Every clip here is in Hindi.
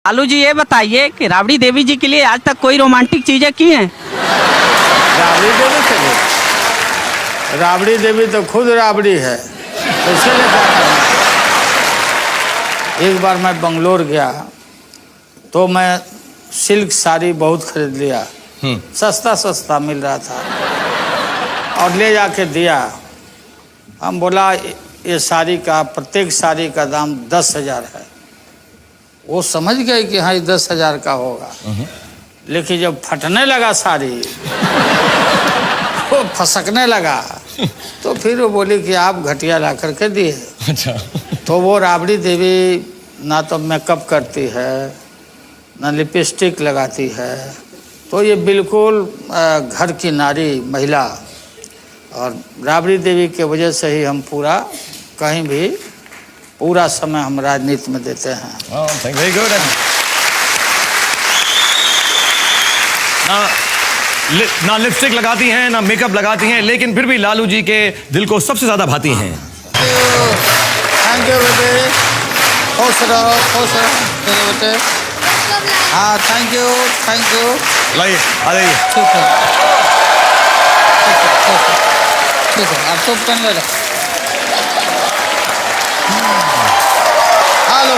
लालू जी ये बताइए कि राबड़ी देवी जी के लिए आज तक कोई रोमांटिक चीजें की हैं? राबड़ी देवी के लिए? राबड़ी देवी तो खुद राबड़ी है, तो इसलिए क्या करना। एक बार मैं बंगलोर गया तो मैं सिल्क साड़ी बहुत खरीद लिया, सस्ता सस्ता मिल रहा था और ले जाके दिया। हम बोला ये साड़ी का, प्रत्येक साड़ी का दाम 10,000 है। वो समझ गए कि हाँ ये 10,000 का होगा, लेकिन जब फटने लगा साड़ी वो फसकने लगा तो फिर वो बोली कि आप घटिया ला करके दिए। अच्छा। तो वो राबड़ी देवी ना तो मेकअप करती है ना लिपस्टिक लगाती है, तो ये बिल्कुल घर की नारी महिला। और राबड़ी देवी के वजह से ही हम पूरा कहीं भी पूरा समय हम राजनीति में देते हैं। Very good. ना लिपस्टिक लगाती हैं ना मेकअप लगाती हैं, लेकिन फिर भी लालू जी के दिल को सबसे ज्यादा भाती हैं। थैंक यू बेटे, खुश रहो बेटे। हाँ थैंक यू लाइए, आ जाइए। ठीक है आप चुप कर ले। हेलो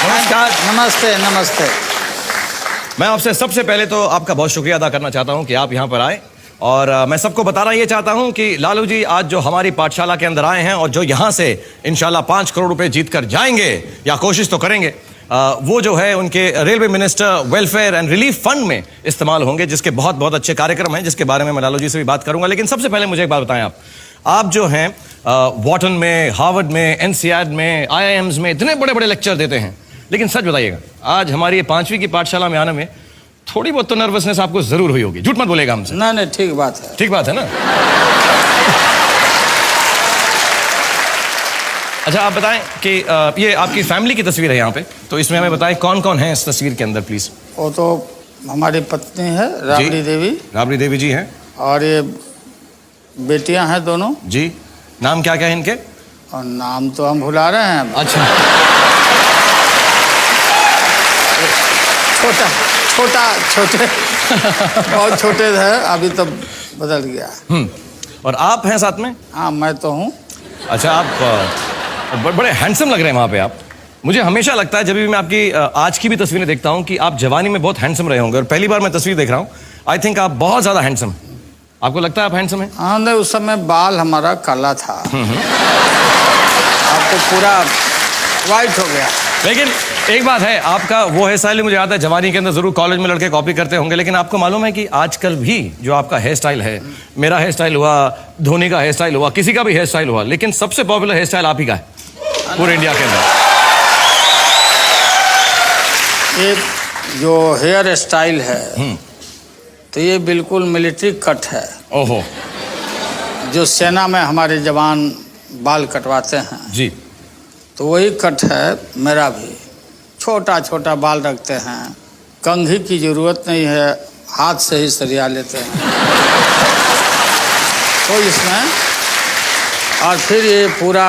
नमस्कार। नमस्ते। मैं आपसे सबसे पहले तो आपका बहुत शुक्रिया अदा करना चाहता हूं कि आप यहां पर आए, और मैं सबको बताना ये चाहता हूं कि लालू जी आज जो हमारी पाठशाला के अंदर आए हैं और जो यहां से इंशाल्लाह 5 करोड़ रुपए जीत कर जाएंगे, या कोशिश तो करेंगे, वो जो है उनके railway minister welfare and relief fund में इस्तेमाल होंगे, जिसके बहुत बहुत अच्छे कार्यक्रम हैं, जिसके बारे में मैं लालू जी से भी बात करूंगा। लेकिन सबसे पहले मुझे एक बात बताएं, आप जो हैं वॉटन में, हार्वर्ड में, एनसीआर में, IIMs में इतने बड़े बड़े लेक्चर देते हैं, लेकिन सच बताइएगा आज हमारी 5वीं की पाठशाला में आने में थोड़ी बहुत तो नर्वसनेस आपको जरूर हुई होगी, झूठ मत बोलेगा हमसे। नहीं ठीक बात है। ठीक बात है ना। अच्छा आप बताएं कि ये आपकी फैमिली की तस्वीर है यहाँ पे, तो इसमें हमें बताएं कौन कौन है इस तस्वीर के अंदर प्लीज। वो तो हमारी पत्नी है राबड़ी देवी जी हैं, और ये बेटियां हैं दोनों जी। नाम क्या क्या है इनके? और नाम तो हम भुला रहे हैं। अच्छा। छोटे बहुत छोटे थे, अभी तो बदल गया। और आप हैं साथ में? हाँ मैं तो हूँ। अच्छा आप बड़े हैंडसम लग रहे हैं वहाँ पे आप। मुझे हमेशा लगता है जब भी मैं आपकी आज की भी तस्वीरें देखता हूँ कि आप जवानी में बहुत हैंडसम रहे होंगे, और पहली बार मैं तस्वीर देख रहा हूँ, आई थिंक आप बहुत ज़्यादा हैंडसम। आपको लगता है आप हैंडसम हैं? हाँ नहीं, उस समय बाल हमारा काला था, अब तो पूरा वाइट हो गया। लेकिन एक बात है, आपका वो हेयर स्टाइल मुझे याद है जवानी के अंदर जरूर कॉलेज में लड़के कॉपी करते होंगे, लेकिन आपको मालूम है कि आजकल भी जो आपका हेयर स्टाइल है, मेरा हेयर स्टाइल हुआ, धोनी का हेयर स्टाइल हुआ, किसी का भी हेयर स्टाइल हुआ, लेकिन सबसे पॉपुलर हेयर स्टाइल आप ही का है पूरे इंडिया के अंदर। ये जो हेयर स्टाइल है तो ये बिल्कुल मिलिट्री कट है। ओहो। जो सेना में हमारे जवान बाल कटवाते हैं जी, तो वही कट है मेरा भी। छोटा छोटा बाल रखते हैं, कंघी की जरूरत नहीं है, हाथ से ही सरिया लेते हैं तो इसमें। और फिर ये पूरा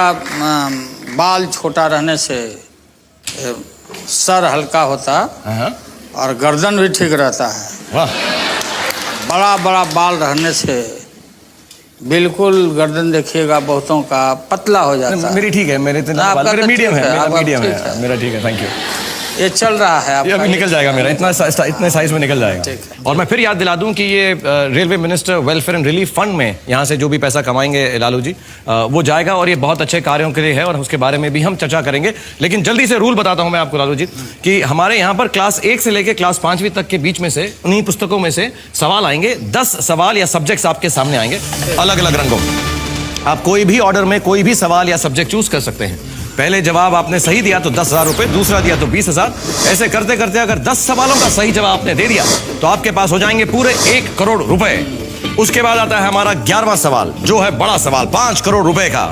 बाल छोटा रहने से सर हल्का होता और गर्दन भी ठीक रहता है। वाह। बड़ा बड़ा बाल रहने से बिल्कुल गर्दन देखिएगा बहुतों का पतला हो जाता है। मेरी ठीक है, मेरे मीडियम है, मेरा ठीक है, थैंक यू। ये चल रहा है ये अभी निकल जाएगा मेरा, इतने साइज में निकल जाएगा। और मैं फिर याद दिला दूं कि ये railway minister welfare and relief fund में यहाँ से जो भी पैसा कमाएंगे लालू जी, वो जाएगा, और ये बहुत अच्छे कार्यों के लिए है, और उसके बारे में भी हम चर्चा करेंगे। लेकिन जल्दी से रूल बताता हूं मैं आपको लालू जी, कि हमारे यहाँ पर क्लास 1 से लेकर क्लास 5वीं तक के बीच में से उन्हीं पुस्तकों में से सवाल आएंगे। 10 सवाल या सब्जेक्ट्स आपके सामने आएंगे अलग अलग रंगों। आप कोई भी ऑर्डर में कोई भी सवाल या सब्जेक्ट चूज कर सकते हैं। पहले जवाब आपने सही दिया तो 10,000 रुपए, दूसरा दिया तो 20,000। ऐसे करते करते अगर 10 सवालों का सही जवाब आपने दे दिया तो आपके पास हो जाएंगे पूरे 1 करोड़ रुपए। उसके बाद आता है हमारा 11वां सवाल, जो है बड़ा सवाल 5 करोड़ रुपए का।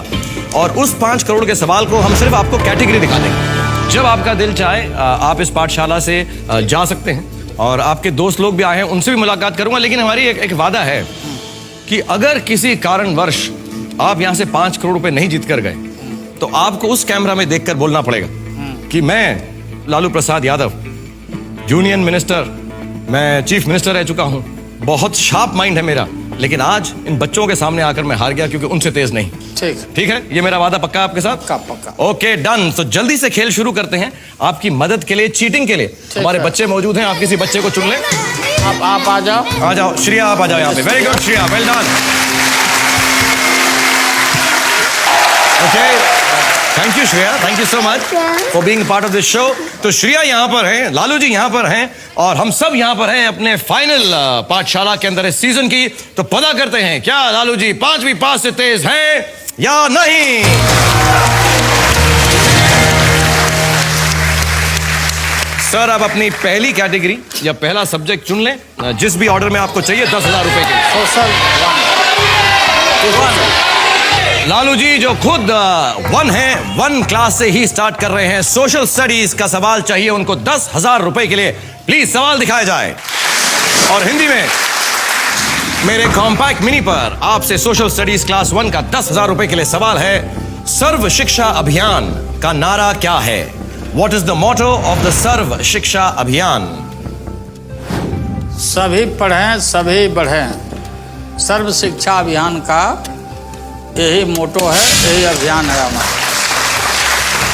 और उस 5 करोड़ के सवाल को हम सिर्फ आपको कैटेगरी दिखा देंगे। जब आपका दिल चाहे आप इस पाठशाला से जा सकते हैं, और आपके दोस्त लोग भी आए हैं, उनसे भी मुलाकात करूंगा। लेकिन हमारी एक वादा है कि अगर किसी कारणवश आप यहां से 5 करोड़ रुपए नहीं जीत कर गए तो आपको उस कैमरा में देखकर बोलना पड़ेगा कि मैं लालू प्रसाद यादव यूनियन मिनिस्टर, मैं चीफ मिनिस्टर रह चुका हूं, बहुत शार्प माइंड है मेरा, लेकिन आज इन बच्चों के सामने आकर मैं हार गया क्योंकि उनसे तेज नहीं। ठीक है, ये मेरा वादा पक्का आपके साथ? पक्का। Okay, done. तो जल्दी से खेल शुरू करते हैं। आपकी मदद के लिए, चीटिंग के लिए हमारे बच्चे मौजूद हैं। आप किसी बच्चे को चुन लें। आप आ जाओ। आ जाओ श्रेया, आप आ जाओ यहाँ पे। Very good Shreya, well done. Okay, thank you Shreya, thank you so much for being part of this show. तो श्रेया यहाँ पर हैं, लालू जी यहाँ पर हैं और हम सब यहाँ पर हैं अपने फाइनल पाठशाला के अंदर इस सीजन की। तो पता करते हैं क्या लालू जी 5वीं पास से तेज हैं या नहीं। सर, आप अपनी पहली कैटेगरी या पहला सब्जेक्ट चुन लें, जिस भी ऑर्डर में आपको चाहिए। 10,000 रुपए के सोशल लालू जी जो खुद 1 है, 1 क्लास से ही स्टार्ट कर रहे हैं। सोशल स्टडीज का सवाल चाहिए उनको 10,000 रुपए के लिए। प्लीज सवाल दिखाया जाए। और हिंदी में मेरे कॉम्पैक्ट मिनी पर आपसे सोशल स्टडीज क्लास 1 का 10,000 रुपए के लिए सवाल है। सर्व शिक्षा अभियान का नारा क्या है? What is the motto of the Sarva Shiksha Abhiyan? सभी पढ़ें, सभी बढ़ें। सर्व शिक्षा अभियान का यही मोटो है, यही अभियान है हमारा।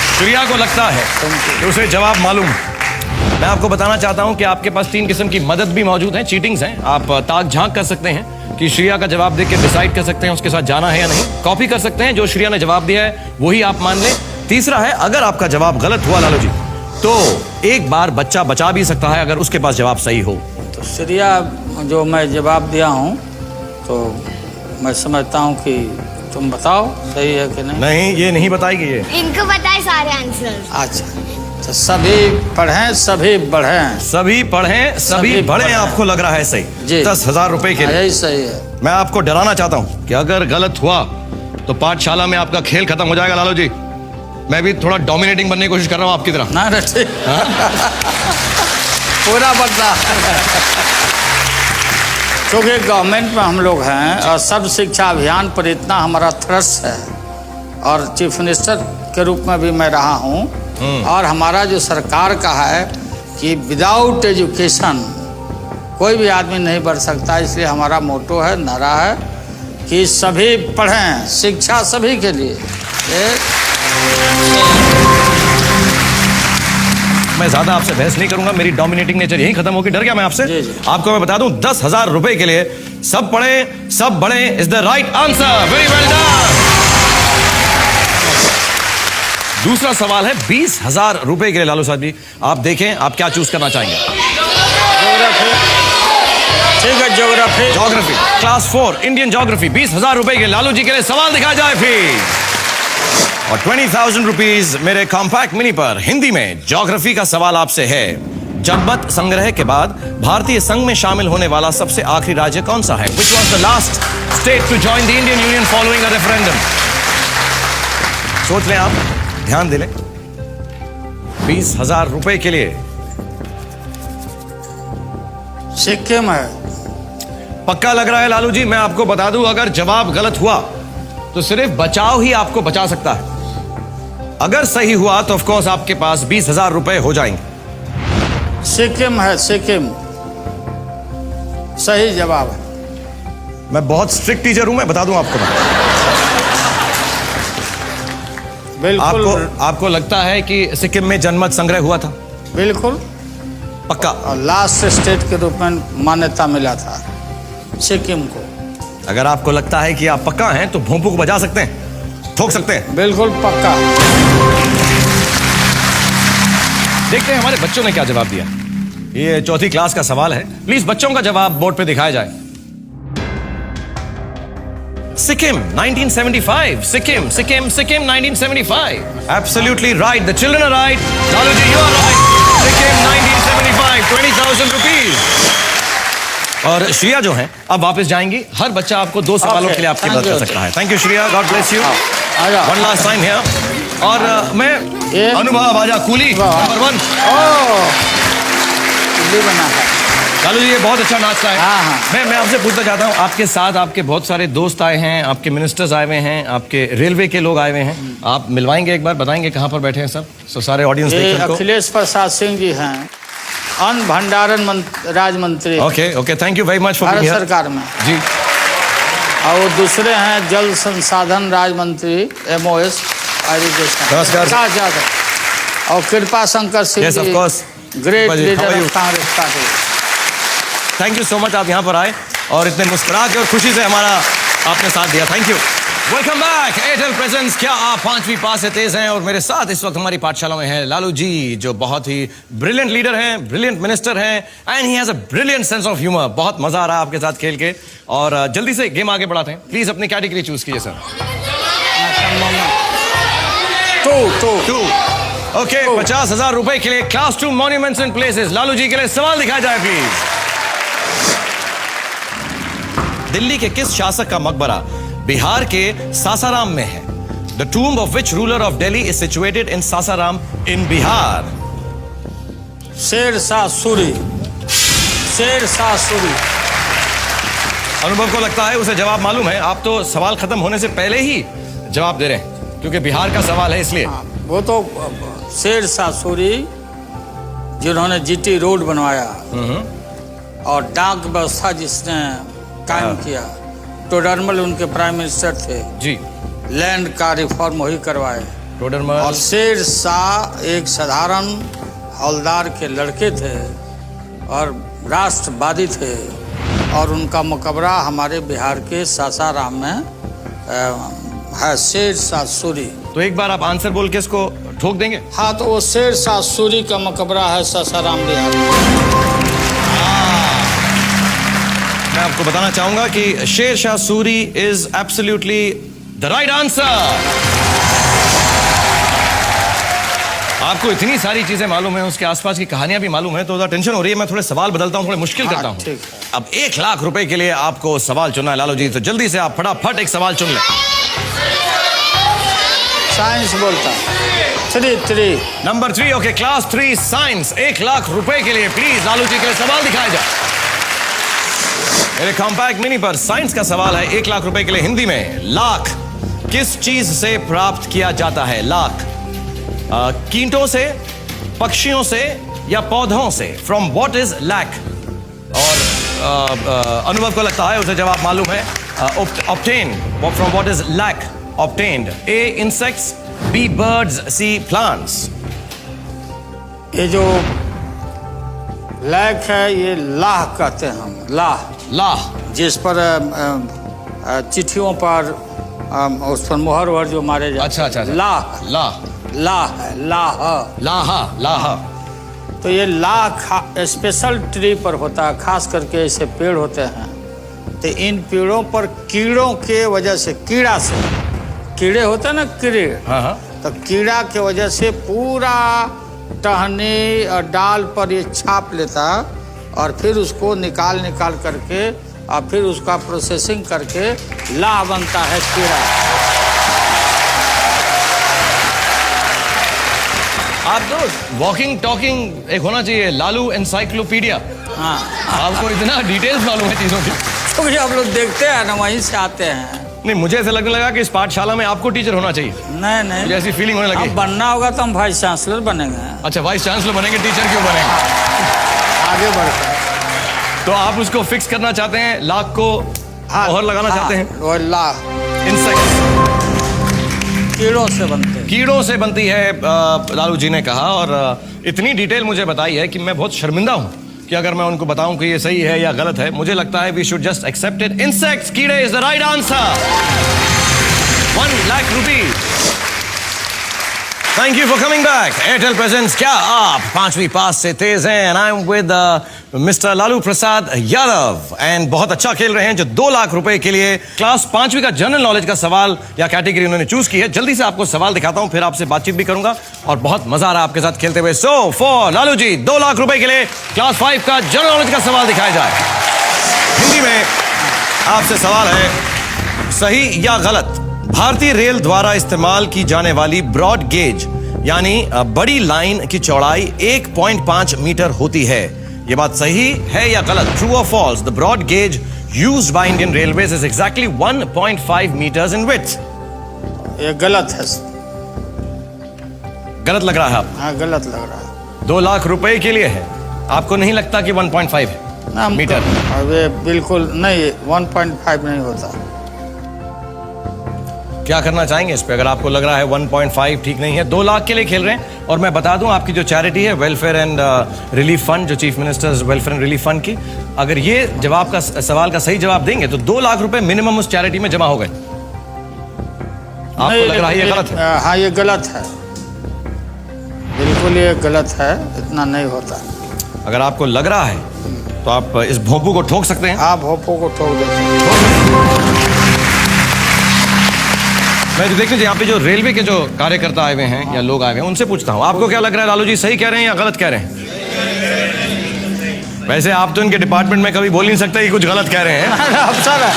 श्रेया को लगता है कि उसे जवाब मालूम। मैं आपको बताना चाहता हूं कि आपके पास 3 किस्म की मदद भी मौजूद है, चीटिंग्स हैं। आप ताक झांक कर सकते हैं कि श्रेया का जवाब देख के डिसाइड कर सकते हैं उसके साथ जाना है या नहीं। कॉपी कर सकते हैं, जो श्रेया ने जवाब दिया है वही आप मान लें। तीसरा है, अगर आपका जवाब गलत हुआ लालू जी तो एक बार बच्चा बचा भी सकता है अगर उसके पास जवाब सही हो। तो श्रेया जो मैं जवाब दिया हूं तो मैं समझता हूं कि तुम बताओ सही है कि नहीं। नहीं, ये नहीं बताएगी ये। इनको बताए सारे आंसर। अच्छा, तो सभी पढ़ें, सभी बढ़ें। सभी पढ़ें, सभी बढ़ें। आपको लग रहा है सही? जी। 10,000 रुपए के लिए यही सही है। मैं आपको डराना चाहता हूं कि अगर गलत हुआ तो पाठशाला में आपका खेल खत्म हो जाएगा लालू जी। मैं भी थोड़ा डोमिनेटिंग बनने की कोशिश कर रहा हूं आपकी तरह। ना ठीक पूरा बदला। क्योंकि गवर्नमेंट में हम लोग हैं और सर्व शिक्षा अभियान पर इतना हमारा थ्रस्ट है और चीफ मिनिस्टर के रूप में भी मैं रहा हूं। और हमारा जो सरकार का है कि विदाउट एजुकेशन कोई भी आदमी नहीं बढ़ सकता, इसलिए हमारा मोटो है, नारा है कि सभी पढ़ें, शिक्षा सभी के लिए। मैं ज्यादा आपसे बहस नहीं करूंगा, मेरी डोमिनेटिंग नेचर यही खत्म होगी। डर गया मैं आपसे। जी। आपको मैं बता दूं 10,000 रुपए के लिए सब पढ़े सब बढ़े is the right answer. Very well done. दूसरा सवाल है 20,000 रुपए के लिए लालू साहब जी। आप देखें आप क्या चूज करना चाहेंगे। ठीक है, ज्योग्राफी क्लास 4 इंडियन ज्योग्राफी। 20,000 रुपए के लालू जी के लिए सवाल दिखाया जाए फिर। और 20,000 रुपीज मेरे कॉम्पैक्ट मिनी पर हिंदी में ज्योग्राफी का सवाल आपसे है। जनमत संग्रह के बाद भारतीय संघ में शामिल होने वाला सबसे आखिरी राज्य कौन सा है? Which was the last state to join the Indian Union following a referendum? सोच लें आप, ध्यान दे लें। 20,000 रुपए के लिए सिक्किम है। पक्का लग रहा है लालू जी? मैं आपको बता दूं अगर जवाब गलत हुआ तो सिर्फ बचाव ही आपको बचा सकता है। अगर सही हुआ तो ऑफ कोर्स आपके पास 20,000 रुपए हो जाएंगे। सिक्किम है, सिक्किम सही जवाब है। मैं बहुत स्ट्रिक्ट टीचर हूं, मैं बता दूं आपको। बिल्कुल। आपको लगता है कि सिक्किम में जनमत संग्रह हुआ था? बिल्कुल पक्का। और लास्ट स्टेट के रूप में मान्यता मिला था सिक्किम को। अगर आपको लगता है कि आप पक्का हैं तो भोंपू को बजा सकते हैं, ठोक सकते हैं। बिल्कुल पक्का। देखते हैं हमारे बच्चों ने क्या जवाब दिया। ये 4th क्लास का सवाल है। प्लीज बच्चों का जवाब बोर्ड पे दिखाया जाए। Sikkim 1975। Sikkim 1975। Absolutely right. The children are right. Lalu ji, you are right. Sikkim 1975. 20,000 rupees. और श्रेया जो है अब वापस जाएंगी। हर बच्चा आपको 2 सवालों के लिए आपकी मदद कर सकता है। Thank you Shreya, God bless you. One last time here. और मैं अनुभव आजा कूली नंबर 1 बना है। लालू जी ये बहुत अच्छा नाश्ता है। हाँ, हाँ। मैं आपसे पूछना चाहता हूँ, आपके साथ आपके बहुत सारे दोस्त आए हैं, आपके मिनिस्टर्स आए हुए हैं, आपके रेलवे के लोग आए हुए हैं, आप मिलवाएंगे एक बार, बताएंगे कहाँ पर बैठे हैं सब, so, सारे ऑडियंस ये देख रहे हैं। अखिलेश प्रसाद सिंह जी हैं, अन्न भंडारण राज्य मंत्री okay thank you very much for Bharat being here. सरकार में। जी और वो दूसरे हैं जल संसाधन राज्य मंत्री MOS एजुकेशन नमस्कार। प्रकाश यादव। और Kripa Shankar Singh Yes, of ji, course. Great Kripa ji, how leader are you? Of Congress party. Thank you so much, आप यहाँ पर आए और इतने मुस्कुरा के और खुशी से हमारा आपने साथ दिया, thank you. Welcome back Airtel presence. क्या आप 5वीं पास से तेज हैं? और मेरे साथ इस वक्त हमारी पाठशाला में है लालू जी, जो बहुत ही ब्रिलियंट लीडर हैं, ब्रिलियंट मिनिस्टर हैं, and he has a brilliant sense of humour. बहुत मजा आ रहा है आपके साथ खेल के, और जल्दी से गेम आगे बढ़ाते हैं। प्लीज अपनी कैटेगरी चूज कीजिए सर। टू ओके, 50,000 रुपए के लिए class 2 monuments and places. Lalu ji के लिए सवाल दिखाया जाए प्लीज। दिल्ली के किस शासक का मकबरा बिहार के सासाराम में है? The tomb of which ruler of Delhi is situated in Sasaram in Bihar? Sher Shah Suri. शेर शाह सूरी। अनुभव को लगता है उसे जवाब मालूम है। आप तो सवाल खत्म होने से पहले ही जवाब दे रहे हैं, क्योंकि बिहार का सवाल है इसलिए। वो तो शेर शाह सूरी जिन्होंने GT रोड बनवाया और डाक व्यवस्था जिसने कायम किया, टोडरमल उनके प्राइम मिनिस्टर थे जी, लैंड का रिफॉर्म वही करवाए। टोडरमल। और शेर शाह एक साधारण हवलदार के लड़के थे और राष्ट्रवादी थे, और उनका मकबरा हमारे बिहार के सासाराम में है, शेर शाह सूरी। तो एक बार आप आंसर बोल के इसको ठोक देंगे? हाँ, तो वो शेर शाह सूरी का मकबरा है सासाराम बिहार में। मैं आपको बताना चाहूंगा कि शेर Shah Suri is absolutely the right answer. आपको इतनी सारी चीजें मालूम है, उसके आसपास की कहानियां भी मालूम है, तो टेंशन हो रही है। मैं थोड़े सवाल बदलता हूं, थोड़े मुश्किल करता हूं। ठीक है। अब 1 लाख रुपए के लिए आपको सवाल चुनना है लालू जी, तो जल्दी से आप फटाफट एक सवाल चुन लें। साइंस बोलता 3 number 3 okay, class 3 science. 1 lakh रुपए के लिए प्लीज लालू जी के लिए सवाल दिखाया जाए। मेरे कॉम्पैक्ट मिनी पर साइंस का सवाल है 1 लाख रुपए के लिए। हिंदी में लाख किस चीज से प्राप्त किया जाता है? लाख कीटों से, पक्षियों से या पौधों से? From what is lac? और अनुभव को लगता है उसे जवाब मालूम है। Obtain from what is lac? Obtained. A insects, B birds, C plants। ये जो लैक है ये लाह कहते हैं हम, लाह। लाह। जिस पर चिट्ठियों पर उस पर मोहर वहर जो मारे जाते अच्छा। लाह। लाह। लाह है, लाह। लाह। तो ये लाह स्पेशल ट्री पर होता है, खास करके ऐसे पेड़ होते हैं, तो इन पेड़ों पर कीड़ों के वजह से, कीड़ा से, कीड़े होते हैं ना, कीड़े, हाँ। तो कीड़ा के वजह से पूरा टहनी और डाल पर ये छाप लेता, और फिर उसको निकाल करके और फिर उसका प्रोसेसिंग करके लाह बनता है कीड़ा। आप तो वॉकिंग टॉकिंग एक होना चाहिए, लालू एनसाइक्लोपीडिया। हाँ, आपको इतना डिटेल्स मालूम है चीजों की। तो ये आप लोग देखते हैं ना, वहीं से आते हैं। नहीं, मुझे ऐसा लगने लगा कि इस पाठशाला में आपको टीचर होना चाहिए। नहीं, मुझे ऐसी फीलिंग होने लगी। अब बनना होगा तो हम वाइस चांसलर बनेंगे। अच्छा, वाइस चांसलर बनेंगे, टीचर क्यों बनेंगे? आगे बढ़कर तो आप उसको फिक्स करना चाहते हैं, लाख को मोहर लगाना चाहते हैं? वो लाह इंसेक्ट, कीड़ों से बनती है, लालू जी ने कहा। और इतनी डिटेल मुझे बताई है कि मैं बहुत शर्मिंदा हूं कि अगर मैं उनको बताऊं कि ये सही है या गलत है। मुझे लगता है we should just accept it. Insects, कीड़े is the right answer. 1 lakh rupees. Thank you for coming back. Airtel presents क्या आप 5वीं पास से तेज हैं? And I am with mister Lalu Prasad Yadav, and बहुत अच्छा खेल रहे हैं, जो 2 लाख रुपए के लिए क्लास 5वीं का जनरल नॉलेज का सवाल या कैटेगरी उन्होंने चूज की है। जल्दी से आपको सवाल दिखाता हूं, फिर आपसे बातचीत भी करूंगा, और बहुत मजा आ रहा है आपके साथ खेलते हुए। सो फॉर लालू जी, 2 लाख रुपए के लिए क्लास 5 का जनरल नॉलेज का सवाल दिखाया जाए। हिंदी में आपसे सवाल है, सही या गलत? भारतीय रेल द्वारा इस्तेमाल की जाने वाली ब्रॉड गेज यानी बड़ी लाइन की चौड़ाई 1.5 मीटर होती है। ये बात सही है या गलत? ट्रू और false? The broad gauge used by Indian railways is exactly 1.5 metres in width. ये गलत है। गलत लग रहा है आप? हाँ, गलत लग रहा है। 2 लाख रुपए के लिए है, आपको नहीं लगता कि 1.5 ना मीटर? अबे बिल्कुल नहीं, 1.5 नहीं होता। क्या करना चाहेंगे इस पे? अगर आपको लग रहा है 1.5 ठीक नहीं है, 2 लाख के लिए खेल रहे हैं। और मैं बता दूं, आपकी जो चैरिटी है वेलफेयर एंड रिलीफ फंड, जो chief ministers welfare and relief fund की, अगर ये जवाब का सवाल का सही जवाब देंगे तो 2 लाख रुपए मिनिमम उस चैरिटी में जमा हो गए। आपको लग रहा है ये गलत है? हाँ, ये गलत है, बिल्कुल ये गलत है, इतना नहीं होता। अगर आपको लग रहा है तो आप इस भोंपू को ठोक सकते हैं। आप भोपो को ठोक देते। मैं देख लीजिए, यहाँ पे जो रेलवे के जो कार्यकर्ता आए हुए हैं या लोग आए हुए हैं, उनसे पूछता हूँ, आपको क्या लग रहा है लालू जी, सही कह रहे हैं या गलत कह रहे हैं? वैसे आप तो इनके डिपार्टमेंट में कभी बोल नहीं सकते कि कुछ गलत कह रहे हैं। अफसर है,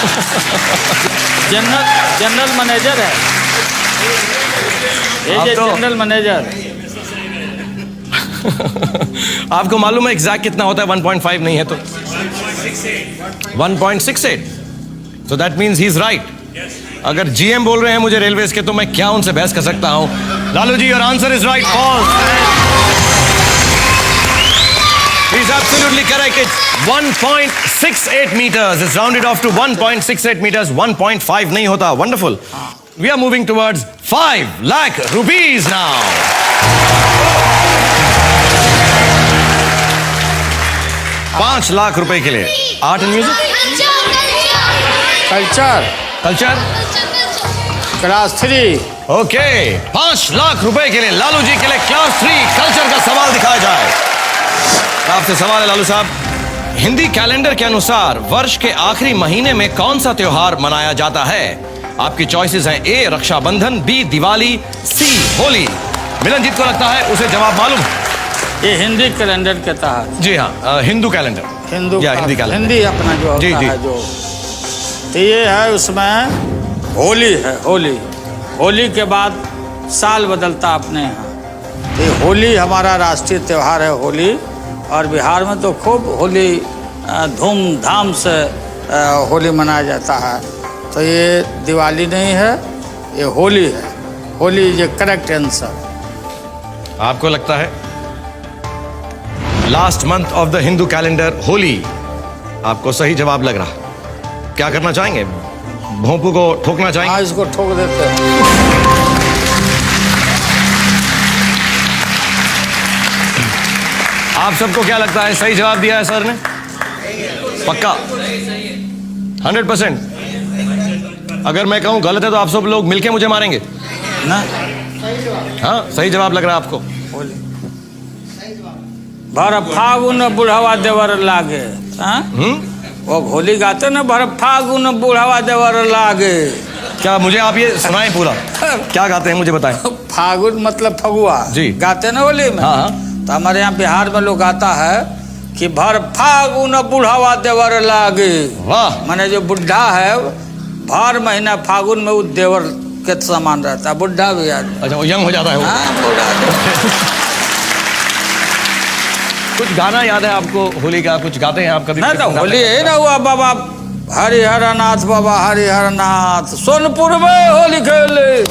जनरल मैनेजर है, ये तो- जनरल मैनेजर। आपको मालूम है एग्जैक्ट कितना होता है? 1.5 नहीं है तो 1.68। So that means he is right. अगर जीएम बोल रहे हैं मुझे रेलवेज के, तो मैं क्या उनसे बहस कर सकता हूं? Lalu ji, your answer is right. False? He is absolutely correct. It's 1.68 meters. It's rounded off to 1.68 meters. 1.5 नहीं होता. Wonderful. We are moving towards 5 lakh rupees now. 5 lakh रुपए के लिए art and music, culture class 3। Okay, 5 lakh रुपए के लिए लालू जी के लिए क्लास 3 कल्चर का सवाल दिखाया जाए। आपसे सवाल है लालू साहब, हिंदी कैलेंडर के अनुसार वर्ष के आखिरी महीने में कौन सा त्योहार मनाया जाता है? आपकी चॉइसेस हैं, ए रक्षाबंधन, बी दिवाली, सी होली। मिलनजीत को लगता है उसे जवाब मालूम है। ये हिंदी कैलेंडर के तहत। जी हाँ, हिंदू कैलेंडर, हिंदी कैलेंडर, हिंदी अपना जो जी, होता जी। है जो, तो ये है, उसमें होली है। होली के बाद साल बदलता अपने यहाँ। तो ये होली हमारा राष्ट्रीय त्यौहार है, होली। और बिहार में तो खूब होली धूमधाम से होली मनाया जाता है। तो ये दिवाली नहीं है, ये होली है। होली ये करेक्ट आंसर। आपको लगता है last month of the Hindu calendar Holi आपको सही जवाब लग रहा? क्या करना चाहेंगे? भोंपू को ठोकना चाहेंगे? हाँ, इसको ठोक देते हैं। आप सबको क्या लगता है, सही जवाब दिया है सर ने? पक्का 100%? अगर मैं कहूं गलत है तो आप सब लोग मिलके मुझे मारेंगे ना? हाँ, सही जवाब लग रहा है आपको? भर फागुन बुढ़ावा देवर लागे। हाँ? वो होली गाते ना, भर फागुन बुढ़ावा देवर लागे। क्या मुझे आप ये सुनाएं पूरा? क्या गाते हैं मुझे बताएं। फागुन मतलब फगुआ जी, गाते ना होली में। हाँ। तो हमारे यहाँ बिहार में लोग गाता है कि भर फागुन बुढ़ावा देवर लागे। वाह। माने जो बुढ़ा है, भर महीना फागुन में वो देवर के समान रहता है, बुढ़ा भी आदमी। अच्छा, वो यंग हो जाता है वो। हाँ, बुढ़ा। कुछ गाना याद है आपको होली का? कुछ गाते हैं आप कभी? नहीं तो होली है ना, हुआ बाबा हरिहर नाथ, बाबा हरिहर नाथ सोनपुर में होली खेले।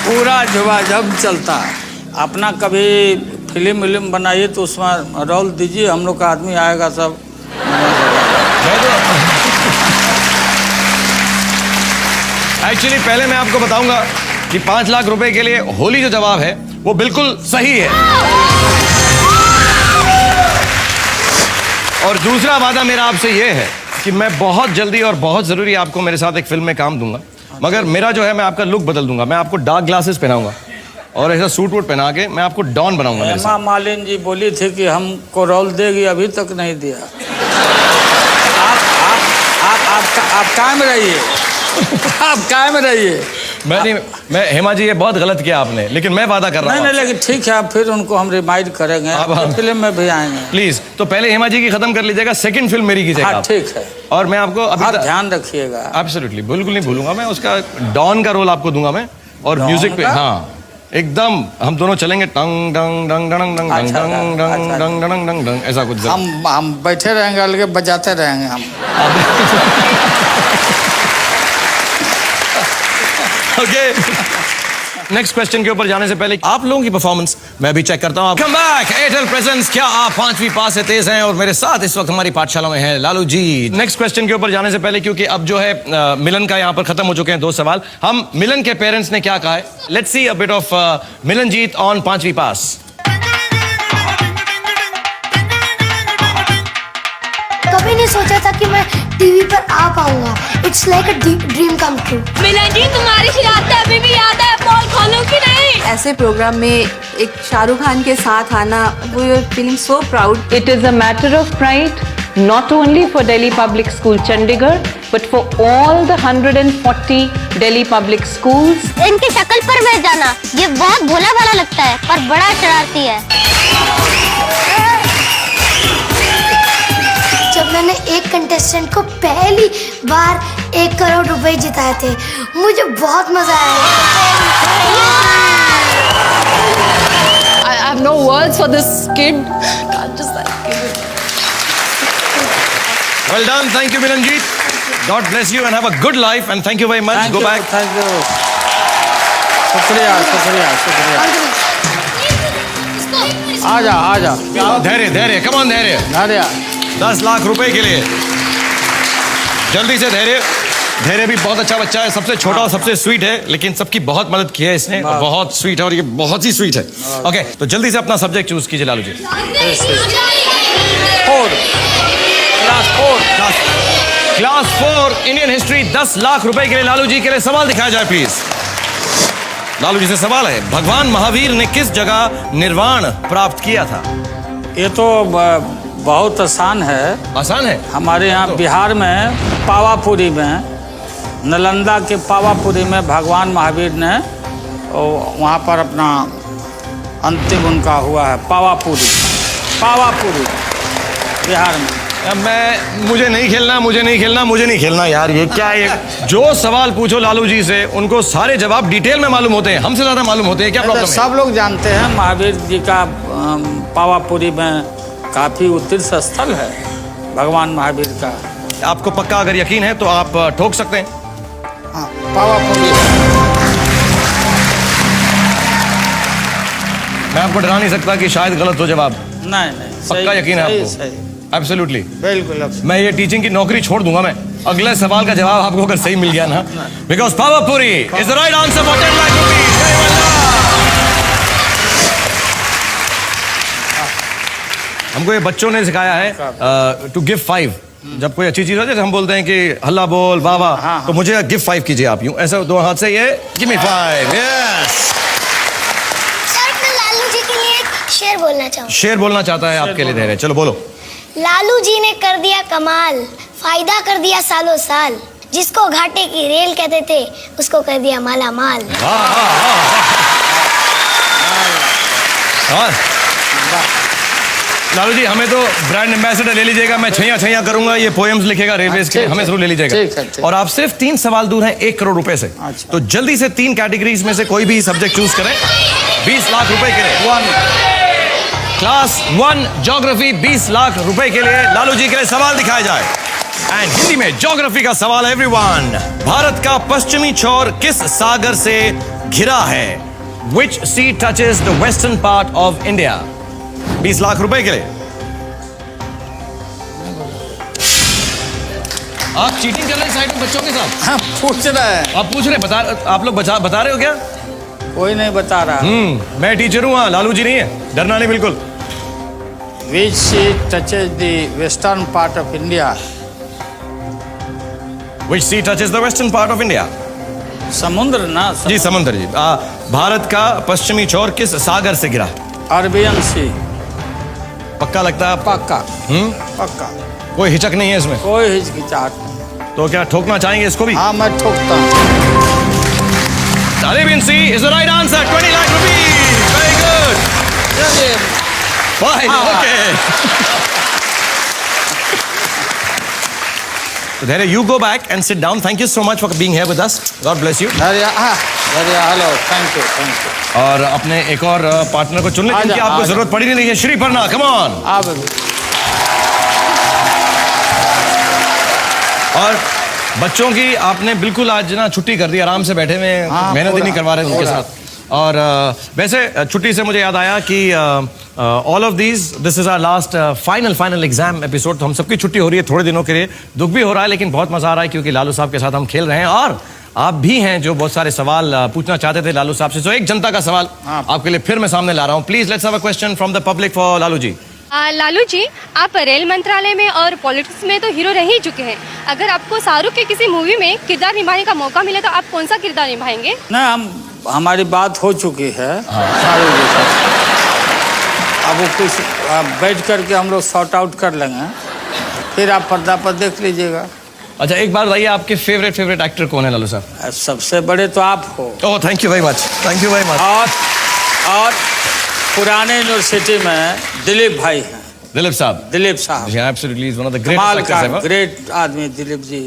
पूरा झुमाझम चलता है। अपना कभी फिल्म बनाइए तो उसमें रोल दीजिए, हम लोग का आदमी आएगा सब। एक्चुअली पहले मैं आपको बताऊंगा कि 5 लाख रुपए के लिए होली जो जवाब है वो बिल्कुल सही है। और दूसरा वादा मेरा आपसे ये है कि मैं बहुत जल्दी और बहुत जरूरी आपको मेरे साथ एक फिल्म में काम दूंगा, मगर मेरा जो है मैं आपका लुक बदल दूंगा। मैं आपको डार्क ग्लासेस पहनाऊंगा और ऐसा सूट वूट पहना के मैं आपको डॉन बनाऊंगा। मेरे हेमा मालिनी जी बोली थी कि हमको रोल देगी, अभी तक नहीं दिया। आप कायम रहिए, आप कायम रहिए। मैं हेमा जी, ये बहुत गलत किया आपने, लेकिन मैं वादा कर रहा हूँ। नहीं, लेकिन ठीक है, फिर उनको हम रिमाइंड करेंगे, आप फिल्म में भी आएंगे। प्लीज। तो पहले हेमा जी की खत्म कर लीजिएगा, सेकंड फिल्म मेरी कीजिएगा। हाँ, ठीक है। और मैं आपको आप ध्यान रखिएगा। एब्सोल्युटली, बिल्कुल नहीं भूलूंगा मैं। उसका डॉन का रोल आपको दूंगा मैं, और म्यूजिक पे। हाँ, एकदम हम दोनों चलेंगे टंग डंग डंग डंग डंग डंग अच्छा, डंग डंग अच्छा। डंग डंग डंग डंग ऐसा कुछ हम बैठे रहेंगे, अलगे बजाते रहेंगे हम। ओके नेक्स्ट क्वेश्चन के ऊपर जाने से पहले आप लोगों की परफॉर्मेंस मैं भी चेक करता हूं। कम बैक एयरटेल प्रेजेंस, क्या आप 5वीं पास से तेज हैं? और मेरे साथ इस वक्त हमारी पाठशाला में है लालू जी। नेक्स्ट क्वेश्चन के ऊपर जाने से पहले, क्योंकि अब जो है मिलन का यहाँ पर खत्म हो चुके हैं 2 सवाल, हम मिलन के पेरेंट्स ने क्या कहा है, let's see a bit of Milanjeet on 5वीं पास। कभी नहीं सोचा था कि मैं टीवी पर आ पाऊंगा। It's like a dream come true. Milan ji, तुम्हारी शरारतें अभी भी याद है, पोल खोलो कि नहीं? ऐसे प्रोग्राम में एक शाहरुख खान के साथ आना, we are feeling so proud. It is a matter of pride, not only for Delhi Public School Chandigarh, but for all the 140 Delhi public schools. इनकी शक्ल पर बैठ जाना, ये बहुत भोला भाला लगता है पर बड़ा शरारती है। जब मैंने एक कंटेस्टेंट को पहली बार 1 करोड़ रुपए जिताए थे, मुझे बहुत मजा आया। I have no words for this kid. Can't just give it. Well done, thank you Milanjeet. God bless you and have a good life and thank you very much. Go back. Thank you, शुक्रिया शुक्रिया शुक्रिया। आ जा धैर्य धैर्य, कम ऑन धैर्य। धैर्य। 10 लाख रुपए के लिए जल्दी से धैर्य। धैर्य भी बहुत अच्छा बच्चा है, सबसे छोटा और सबसे स्वीट है, लेकिन सबकी बहुत मदद की है इसने, और बहुत स्वीट है और ये बहुत ही स्वीट है। ओके, तो जल्दी से अपना सब्जेक्ट चूज कीजिए Lalu ji. 4 class 4 Indian history 10 lakh रुपए के लिए लालू जी के लिए सवाल दिखाया जाए प्लीज। लालू जी से सवाल है, भगवान महावीर ने किस जगह निर्वाण प्राप्त किया था? ये तो बहुत आसान है। आसान है। हमारे यहाँ बिहार में पावापुरी में, नालंदा के पावापुरी में भगवान महावीर ने वहाँ पर अपना अंतिम उनका हुआ है। पावापुरी बिहार में। मुझे नहीं खेलना यार, ये क्या है? जो सवाल पूछो लालू जी से उनको सारे जवाब डिटेल में मालूम होते हैं, हमसे ज्यादा मालूम होते हैं, क्या प्रॉब्लम है? सब लोग जानते हैं महावीर जी का पावापुरी में काफी तीर्थ स्थल है भगवान महावीर का। आपको पक्का अगर यकीन है तो आप ठोक सकते हैं। हाँ, पावापुरी। मैं आपको डरा नहीं सकता कि शायद गलत हो जवाब। नहीं पक्का यकीन है आपको? सही। एब्सोल्युटली। बिल्कुल। मैं ये टीचिंग की नौकरी छोड़ दूंगा मैं, अगले सवाल का जवाब आपको अगर सही मिल गया ना, because Pawapuri is the right answer for 10 lakh rupees. हमको ये बच्चों ने सिखाया है टू गिव 5। जब कोई अच्छी चीज हो, जैसे हम बोलते हैं कि हल्ला बोल वाह वाह, तो मुझे गिव 5 कीजिए आप, यूं ऐसा 2 हाथ से, ये गिव मी 5। यस। सर, मैं लालू जी के लिए एक शेर बोलना चाहूँ। शेर बोलना चाहता है आपके लिए धैर्य, चलो बोलो। लालू जी ने कर दिया कमाल, फायदा कर दिया सालों साल। जिसको घाटे की रेल कहते थे, उसको कर दिया माला माल। लालू जी, हमें तो ब्रांड एम्बेसडर ले लीजिएगा, मैं छैया करूंगा, ये पोएम्स लिखेगा रेलवेज के, हमें जरूर ले लीजिएगा। और आप सिर्फ 3 सवाल दूर हैं 1 करोड़ रुपए से। तो जल्दी से 3 कैटेगरीज में से कोई भी सब्जेक्ट चूज करें 20 लाख रुपए के लिए। क्लास 1 ज्योग्राफी 20 लाख रुपए के लिए लालू जी के लिए सवाल दिखाया जाए। एंड हिंदी में ज्योग्राफी का सवाल है एवरीवन। भारत का पश्चिमी छोर किस सागर से घिरा है? Which sea touches the western part of India? 20 lakh रुपए के लिए। आप चीटिंग कर रहे हैं साइड में बच्चों के साथ? हाँ, पूछ रहे हैं। आप पूछ रहे, आप लोग बता रहे हो क्या? कोई नहीं बता रहा। मैं टीचर हूँ, लालू जी नहीं है, डरना नहीं बिल्कुल। Which sea touches the western part of India? Which sea touches the western part of India? समुद्र ना? जी समुद्र जी। भारत का पश्चिमी छोर किस सागर से घिरा? अरबियन सी। पक्का लगता है आपको? पक्का। पक्का, कोई हिचक नहीं है इसमें? कोई हिचकिचाहट नहीं। तो क्या ठोकना चाहेंगे इसको भी? हाँ, मैं ठोकता हूँ। Arabian Sea is the right answer. 20 lakh rupees. Very good. Fine. Okay. तो धैर्य, you go back and sit down. Thank you so much for being here with us. God bless you. धैर्य, हेलो, थैंक यू. और अपने एक और पार्टनर को चुनने की आपको जरूरत पड़ी नहीं है. Sreeparna, come on. और बच्चों की आपने बिल्कुल आज ना छुट्टी कर दी, आराम से बैठे हुए, मेहनत ही नहीं करवा रहे उनके साथ. और वैसे छुट्टी से मुझे याद आया कि all of this is our last final exam episode. तो हम सबकी छुट्टी हो रही है थोड़े दिनों के लिए. दुख भी हो रहा है लेकिन बहुत मजा आ रहा है क्योंकि लालू साहब के साथ हम खेल रहे हैं और आप भी हैं जो बहुत सारे सवाल पूछना चाहते थे लालू साहब से. तो एक जनता का सवाल आपके लिए फिर मैं सामने ला रहा हूँ. Please let's have a question from the public for Lalu ji. Lalu ji, आप रेल मंत्रालय में और पॉलिटिक्स में तो हीरो रह ही चुके हैं. अगर आपको शाहरुख के किसी मूवी में किरदार निभाने का मौका मिले तो आप कौन सा किरदार निभाएंगे? ना, हमारी बात हो चुकी है शाहरुख जी से. अब वो कुछ बैठ करके हम लोग सॉर्ट आउट कर लेंगे, फिर आप पर्दा पर देख लीजिएगा. अच्छा, एक बार बताइए आपके फेवरेट एक्टर कौन है लालू साहब? सबसे बड़े तो आप हो. Oh, thank you very much. Thank you very much. और पुराने यूनिवर्सिटी में दिलीप भाई हैं. दिलीप साहब. Absolutely is one of the greatest actors ever. Great आदमी दिलीप जी.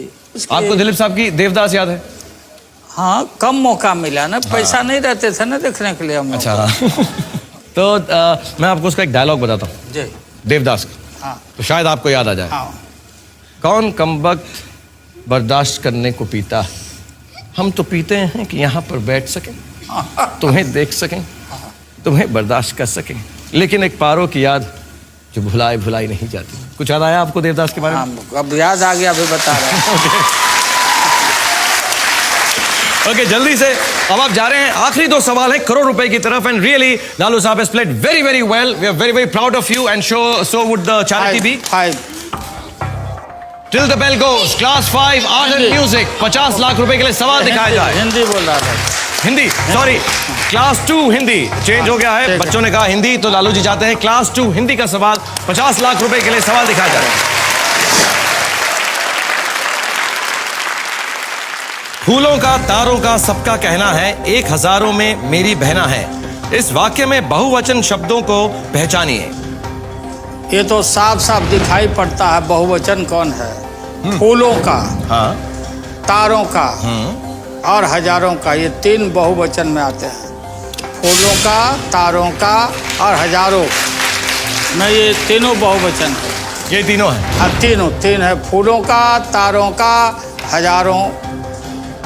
आपको दिलीप साहब की देवदास याद है? हाँ, कम मौका मिला ना, पैसा नहीं रहते थे ना देखने के लिए हम. अच्छा. तो मैं आपको उसका एक डायलॉग बताता हूँ जी, देवदास का. हाँ. तो शायद आपको याद आ जाए. हाँ. कौन कमबख्त बर्दाश्त करने को पीता, हम तो पीते हैं कि यहाँ पर बैठ सकें, तुम्हें देख सकें, तुम्हें बर्दाश्त कर सकें, लेकिन एक पारो की याद जो भुलाई नहीं जाती. कुछ याद आया आपको देवदास के बारे में? अब याद आ गया, अभी बता रहे हैं. ओके, जल्दी से अब आप जा रहे हैं. आखिरी 2 सवाल है करोड़ रुपए की तरफ. एंड रियली लालू साहब has played very very well. We are very very proud of you and so would the charity be. 5 till the bell goes. Class 5 art and music. 50 lakh रुपए के लिए सवाल दिखाया जाए. हिंदी बोल रहा था. Hindi, sorry, class 2 Hindi change हो गया है. बच्चों ने कहा हिंदी, तो लालू जी चाहते हैं क्लास 2 हिंदी का सवाल. 50 लाख रुपए के लिए सवाल दिखाया जाए. फूलों का तारों का सबका कहना है, एक हजारों में मेरी बहना है. इस वाक्य में बहुवचन शब्दों को पहचानिए. ये तो साफ साफ दिखाई पड़ता है बहुवचन कौन है. फूलों का, हाँ, तारों का और हजारों का, ये 3 बहुवचन में आते हैं. फूलों का, तारों का और हजारों में ये तीनों बहुवचन है. ये तीनों है. हाँ, तीन है. फूलों का, तारों का, हजारों.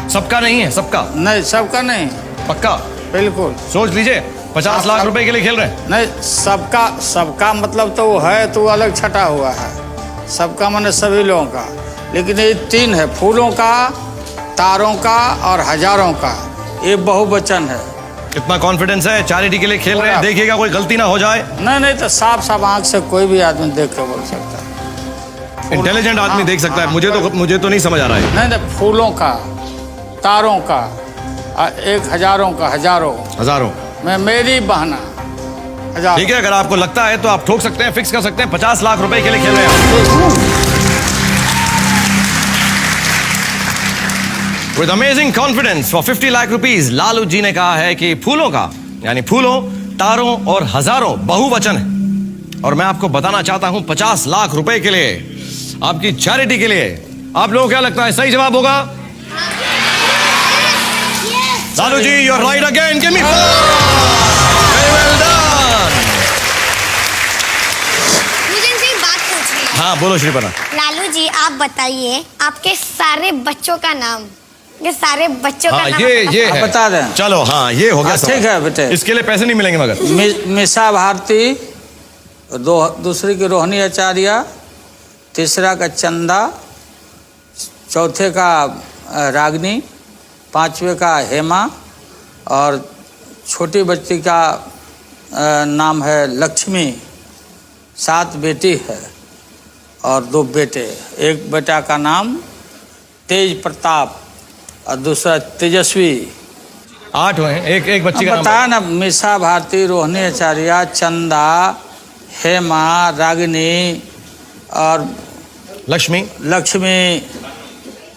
सबका नहीं है? सबका नहीं, सबका नहीं. पक्का? बिल्कुल. सोच लीजिए. 50 लाख रुपए के लिए खेल रहे हैं. नहीं, सबका मतलब तो वो है तो अलग छटा हुआ है. सबका माने सभी लोगों का, लेकिन ये 3 है. फूलों का, तारों का और हजारों का, ये बहुवचन है. कितना कॉन्फिडेंस है. चैरिटी के लिए खेल रहे हैं. देखिएगा कोई गलती ना हो जाए. नहीं, तो साफ साफ आंख से कोई भी आदमी देख के बोल सकता है. इंटेलिजेंट आदमी देख सकता है. मुझे तो नहीं समझ आ रहा है. नहीं, फूलों का, तारों का और एक हजारों का, हजारों में मेरी बहना. हजारों. ठीक है, अगर आपको लगता है तो आप ठोक सकते हैं, फिक्स कर सकते हैं. 50 लाख रुपए के लिए खेल रहे हैं. With amazing confidence for 50 lakh rupees Lalu ji ने कहा है कि फूलों का यानी फूलों, तारों और हजारों बहुवचन है. और मैं आपको बताना चाहता हूं 50 लाख रुपए के लिए आपकी चैरिटी के लिए. आप लोगों को क्या लगता है सही जवाब होगा? Lalu ji, you are right again. Give me 4. Very well done. मुझे इनसे एक बात पूछनी है. हाँ, बोलो श्रीपना. लालू जी, आप बताइए आपके सारे बच्चों का नाम. ये सारे बच्चों का हाँ, नाम ये है. बता दें. चलो, हाँ, ये हो गया. ठीक है बेटे. इसके लिए पैसे नहीं मिलेंगे मगर. मिसा भारती, दूसरी की रोहिणी आचार्य, तीसरा का चंदा, चौथे का रागनी, 5वें का हेमा और छोटी बच्ची का नाम है लक्ष्मी. 7 बेटी है और 2 बेटे. एक बेटा का नाम तेज प्रताप और दूसरा तेजस्वी. 8 हुए हैं. एक बच्ची का नाम बताया ना. मिसा भारती, रोहिणी आचार्य, चंदा, हेमा, रागिनी और लक्ष्मी.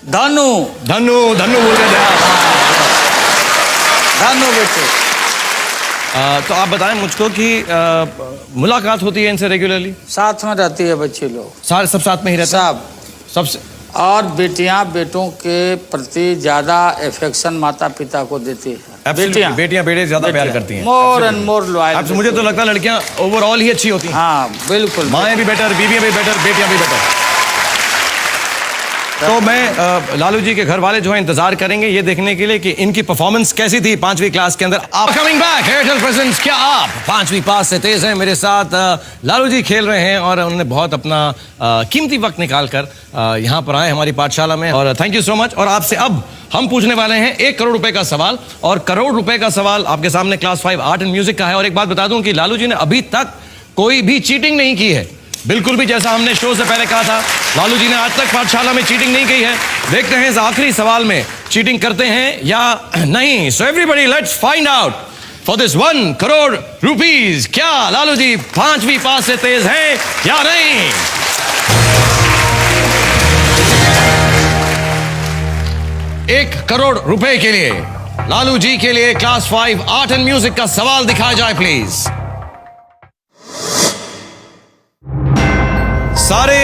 धनु बोल रहे थे. धनु बेटे. तो आप बताएं मुझको कि मुलाकात होती है इनसे रेगुलरली? साथ में रहती है बच्चे लोग. सारे सब साथ में ही रहते हैं? सब और बेटियां बेटों के प्रति ज्यादा एफेक्शन माता पिता को देती है। बेटियां बेटे ज्यादा प्यार करती हैं। More and more loyal. अब मुझे तो लगता है लड़कियां ओवरऑल ही अच्छी होती हैं। हाँ बिल्कुल, माएँ भी बेटर, बीवियां भी बेटर, बेटियां भी बेटर। तो मैं लालू जी के घर वाले जो है इंतजार करेंगे ये देखने के लिए कि इनकी परफॉर्मेंस कैसी थी 5वीं क्लास के अंदर। आप कमिंग बैक एयरटेल प्रेजेंट्स, क्या आप 5वीं पास से तेज हैं? मेरे साथ लालू जी खेल रहे हैं और उन्होंने बहुत अपना कीमती वक्त निकाल कर यहाँ पर आए हमारी पाठशाला में, और थैंक यू सो मच। और आपसे अब हम पूछने वाले हैं 1 करोड़ रुपए का सवाल, और करोड़ रुपए का सवाल आपके सामने क्लास 5 आर्ट एंड म्यूजिक का है। और एक बात बता दूं कि लालू जी ने अभी तक कोई भी चीटिंग नहीं की है, बिल्कुल भी, जैसा हमने शो से पहले कहा था, लालू जी ने आज तक पाठशाला में चीटिंग नहीं की है। देखते हैं इस आखिरी सवाल में चीटिंग करते हैं या नहीं। So everybody let's find out for this 1 crore rupees. क्या लालू जी 5वीं पास से तेज हैं या नहीं? 1 करोड़ रुपए के लिए लालू जी के लिए क्लास 5 आर्ट एंड म्यूजिक का सवाल दिखाया जाए प्लीज। सारे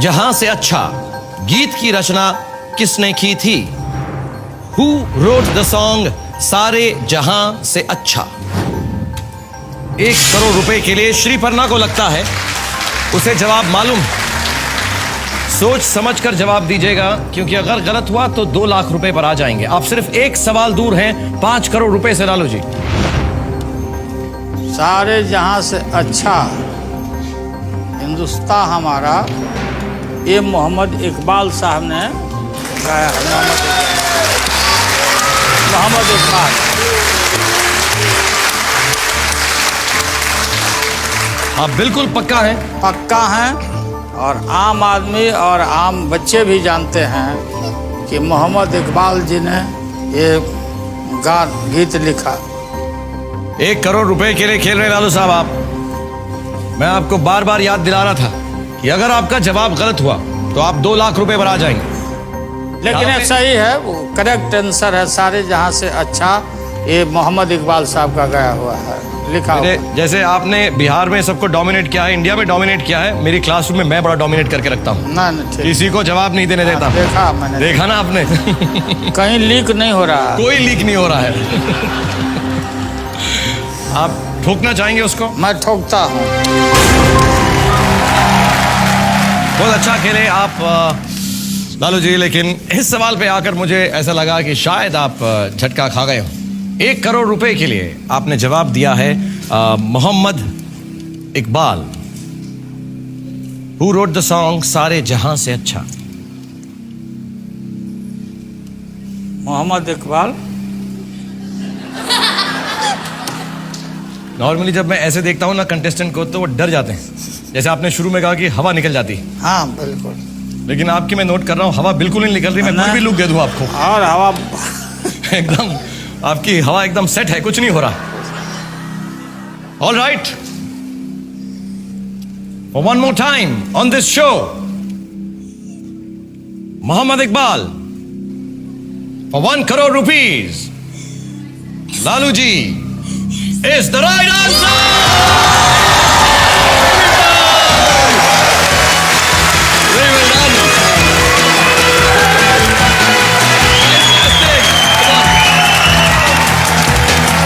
जहां से अच्छा गीत की रचना किसने की थी? Who wrote the song सारे जहां से अच्छा? 1 करोड़ रुपए के लिए श्रीपर्णा को लगता है उसे जवाब मालूम। सोच समझ कर जवाब दीजिएगा, क्योंकि अगर गलत हुआ तो 2 लाख रुपए पर आ जाएंगे। आप सिर्फ 1 सवाल दूर हैं 5 करोड़ रुपए से लालू जी। सारे जहां से अच्छा हिंदुस्तान हमारा, ये मोहम्मद इकबाल साहब ने गाया है। मोहम्मद इकबाल। आप बिल्कुल पक्का हैं? पक्का हैं, और आम आदमी और आम बच्चे भी जानते हैं कि मोहम्मद इकबाल जी ने ये गीत लिखा। 1 करोड़ रुपए के लिए खेल रहे लालू साहब आप। मैं आपको बार बार याद दिला रहा था कि अगर आपका जवाब गलत हुआ तो आप 2 लाख रुपए पर आ जाएंगे। लेकिन ये सही है, वो करेक्ट आंसर है। सारे जहां से अच्छा ये मोहम्मद इकबाल साहब का गाया हुआ है, लिखा हुआ। जैसे आपने बिहार में सबको डोमिनेट किया है, इंडिया में डोमिनेट किया है, मेरी क्लासरूम में मैं बड़ा डोमिनेट करके रखता हूँ। किसी को जवाब नहीं देने देता। देखा मैंने। देखा ना आपने? कहीं लीक नहीं हो रहा, कोई लीक नहीं हो रहा है। आप ठोकना चाहेंगे उसको? मैं ठोकता हूँ। बहुत अच्छा खेले आप लालू जी, लेकिन इस सवाल पे आकर मुझे ऐसा लगा कि शायद आप झटका खा गए हो। 1 करोड़ रुपए के लिए आपने जवाब दिया है Mohammad Iqbal. Who wrote the song सारे जहां से अच्छा? मोहम्मद इकबाल। नॉर्मली जब मैं ऐसे देखता हूँ ना कंटेस्टेंट को, तो वो डर जाते हैं। जैसे आपने शुरू में कहा कि हवा निकल जाती है। हाँ बिल्कुल। लेकिन आपकी मैं नोट कर रहा हूँ हवा बिल्कुल नहीं निकल रही। मैं कोई भी लुक दे दूँ आपको, और हवा एकदम आपकी हवा एकदम सेट है, कुछ नहीं हो रहा। All right, for one more time on this show, Mohammad Iqbal for 1 crore rupees, Lalu ji is the right answer!